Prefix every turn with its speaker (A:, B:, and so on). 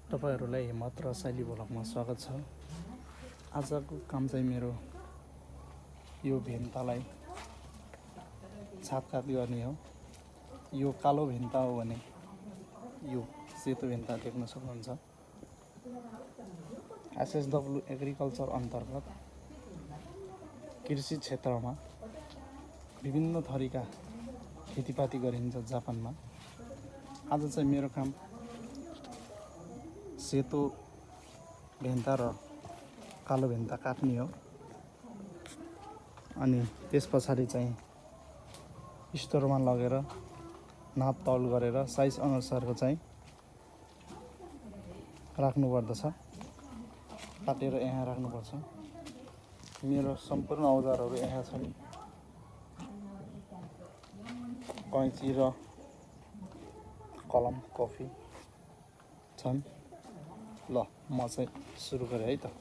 A: तपाईहरुलाई हिम्मत र शैली भ्लगमा स्वागत छ। आजको काम चाहिँ मेरो यो भेन्तालाई छापकाट गर्ने हो। यो कालो भेन्ता हो भने यो सेतो भेन्ता देख्न सक्नुहुन्छ। एसएसडब्ल्यू एग्रिकल्चर अन्तर्गत कृषि क्षेत्रमा विभिन्न थरीका खेतीपाती गरिन्छ जापानमा। आज चाहिँ मेरो काम सेतो भेन्ता र कालो भेन्ता काट्ने हो। अनि त्यस पछाडि चाहिँ स्टोरमा लगेर नापतौल गरेर साइज अनुसारको चाहिँ राख्नु पर्दछ, काटेर यहाँ राख्नुपर्छ। मेरो सम्पूर्ण औजारहरू यहाँ छन्। कैँची र कलम, कफी छन्। ल म चाहिँ सुरु गरेँ है त।